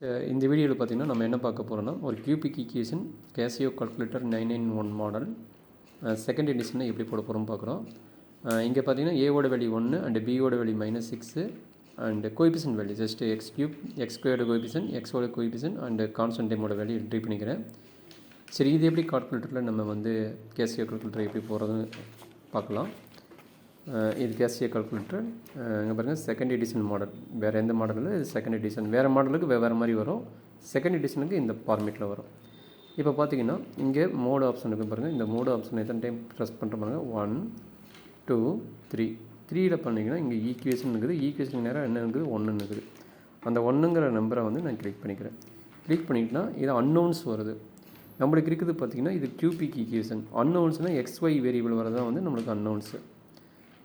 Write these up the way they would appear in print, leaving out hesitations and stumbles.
இந்த வீடியோவில் பார்த்தீங்கன்னா நம்ம என்ன பார்க்க போகிறோம்னா ஒரு cubic equation Casio calculator 991 model second எடிஷனில் எப்படி போட போகிறோம்னு பார்க்குறோம். இங்கே பார்த்தீங்கன்னா ஏவோட வேல்யூ 1 அண்ட் பியோட value -6 and coefficient value just x cube x squared coefficient எக்ஸோட கோஎஃபிஷியன்ட் அண்ட் கான்ஸ்டன்ட் டைமோட வேல்யூ என்ட்ரி பண்ணிக்கிறேன். சரி, இது எப்படி கால்குலேட்டரில் நம்ம வந்து கேசியோ கால்குலேட்டர் எப்படி போகிறதுன்னு பார்க்கலாம். இது கேசியோ கால்குலேட்டர் இங்கே பாருங்கள், செகண்ட் எடிஷன் மாடல். வேறு எந்த மாடலில் இது செகண்ட் எடிஷன், வேறு மாடலுக்கு வேறு மாதிரி வரும். செகண்ட் எடிஷனுக்கு இந்த ஃபார்மேட்டில் வரும். இப்போ பார்த்தீங்கன்னா இங்கே மோடு ஆப்ஷன் இருக்குது பாருங்கள். இந்த மோடு ஆப்ஷன் எத்தனை டைம் ப்ரெஸ் பண்ணுற பாருங்கள், 1 2 3 3ல் பண்ணிங்கன்னா இங்கே ஈக்குவேஷன் இருக்குது. ஈக்குவேஷன் நேரம் என்ன இருக்குது, 1 இருக்குது. அந்த 1ங்கிற நம்பரை வந்து நான் கிளிக் பண்ணிக்கிறேன். கிளிக் பண்ணிக்கிட்டா இது அன்னோன்ஸ் வருது. நம்மளுக்கு இருக்குது பார்த்திங்கன்னா இது கியூபிக் ஈக்குவேஷன். அன்னோன்ஸ்னால் XY வேரியபிள் வரது தான் வந்து நம்மளுக்கு அன்னோன்ஸு.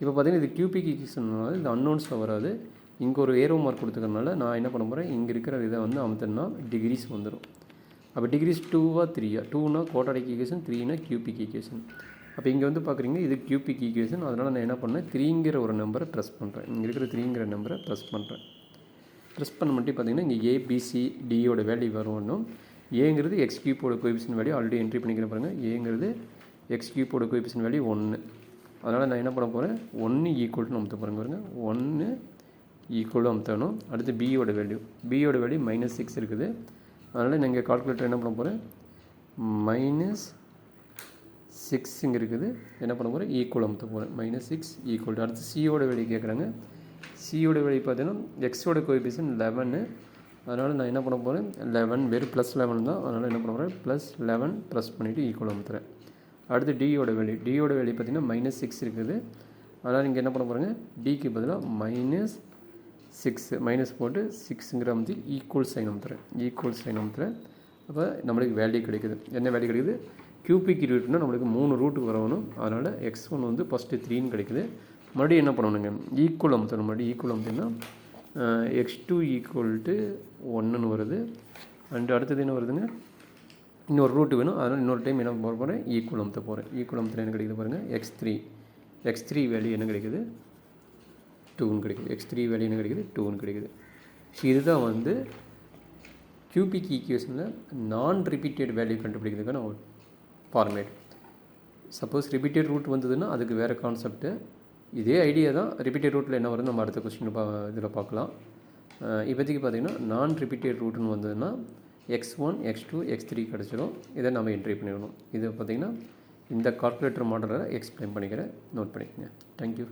இப்போ பார்த்தீங்கன்னா இது கியூபிக் ஈக்குவேஷன்னால இது அன்னோன்ஸில் வராது. இங்கே ஒரு ஏரோ மார்க் கொடுத்துக்கிறதுனால நான் என்ன பண்ண போகிறேன், இங்கே இருக்கிற இதை வந்து அமுத்தனா டிகிரிஸ் வந்துடும். அப்போ டிகிரிஸ் 2வா 3யா, 2னா குவாட்ராடிக் ஈக்குவேஷன், 3னா கியூபிக் ஈக்குவேஷன். அப்போ இங்கே வந்து பார்க்குறீங்க இது கியூபிக் ஈக்குவேஷன். அதனால் நான் என்ன பண்ணேன், 3ங்கிற ஒரு நம்பரை ப்ரெஸ் பண்ணுறேன். இங்கே இருக்கிற 3ங்கிற நம்பரை ப்ரெஸ் பண்ணுறேன். ப்ரெஸ் பண்ண மட்டும் பார்த்தீங்கன்னா இங்கே ABCDயோட வேல்யூ வரணும். ஏங்கிறது எக்ஸ் கியூப்போட கோஎஃபிஷியன்ட் வேல்யூ ஆல்ரெடி என்ட்ரி பண்ணிக்கிறேன் பாருங்கள். ஏங்கிறது எக்ஸ் கியூப்போட கோஎஃபிஷியன்ட் வேல்யூ 1. அதனால் நான் என்ன பண்ண போகிறேன், 1 ஈக்குவல்னு அமுத்த போகிறேங்க பாருங்கள். 1 ஈக்குவல் அமுத்தணும். அடுத்து பியோட வேல்யூ -6 இருக்குது. அதனால் நான் இங்கே கால்குலேட்டர் என்ன பண்ண போகிறேன், -6 இங்கே இருக்குது. என்ன பண்ண போகிறேன், ஈக்குவல் அமுத்த போகிறேன். -6 ஈக்குவல். அடுத்து சியோட வேல்யூ கேட்குறாங்க. சியோட வேல்யூ பார்த்தீங்கன்னா எக்ஸோட கோஎஃபிஷியன்ட் 11. அதனால் நான் என்ன பண்ண போகிறேன், 11 வெறும் +11 தான். அதனால் என்ன பண்ண போகிறேன், +11 ப்ரெஸ் பண்ணிவிட்டு ஈக்குவல் அமுத்துறேன். அடுத்து டியோட வேல்யூ பார்த்திங்கன்னா -6 இருக்குது. அதனால் இங்கே என்ன பண்ண போகிறேங்க, டிக்கு பதிலாக -6 மைனஸ் போட்டு 6ங்கிற அமுத்தி ஈக்குவல் சைன் அமுத்துறேன். அப்போ நம்மளுக்கு வேல்யூ கிடைக்குது. என்ன வேல்யூ கிடைக்குது, கியூபிக் ரூட்னா நம்மளுக்கு 3 ரூட்டுக்கு வரணும். அதனால் x1 வந்து ஃபஸ்ட்டு 3ன்னு கிடைக்குது. மறுபடியும் என்ன பண்ணணுங்க, ஈக்குவல் அமுத்தணும். மறுபடியும் ஈக்குவல் அமுத்தினா x2 = 1ன்னு வருது. அண்ட் அடுத்தது என்ன வருதுங்க, இன்னொரு ரூட்டு வேணும். அதனால் இன்னொரு டைம் என்ன போட போகிறேன், ஈக்குவல் அமுத்த போகிறேன். ஈக்குவல் அமுத்தினா என்ன கிடைக்குது பாருங்கள், x3 வேல்யூ என்ன கிடைக்குது, 2ன்னு கிடைக்குது. x3 வேல்யூ என்ன கிடைக்குது, 2ன்னு கிடைக்குது. ஸோ இதுதான் வந்து கியூபிக் ஈக்குவேஷனில் நான் ரிப்பீட்டட் வேல்யூ கண்டுபிடிக்கிறதுக்கான ஒரு ஃபார்மேட். சப்போஸ் ரிப்பீட்டட் ரூட் வந்ததுன்னா அதுக்கு வேறு கான்செப்ட்டு. இதே ஐடியா தான். ரிப்பீட்டட் ரூட்டில் என்ன வருது நம்ம அடுத்த கொஸ்டின் இதில் பார்க்கலாம். இப்போதைக்கு பார்த்திங்கன்னா நான் ரிப்பீட்டட் ரூட்டுன்னு வந்ததுன்னா x1 x2 x3 கிடச்சிடும். இதை நம்ம என்ட்ரி பண்ணிடணும். இது பார்த்திங்கன்னா இந்த கால்குலேட்டர் மாடலை எக்ஸ்பிளைன் பண்ணிக்கிறேன், நோட் பண்ணிக்கோங்க. தேங்க்யூ.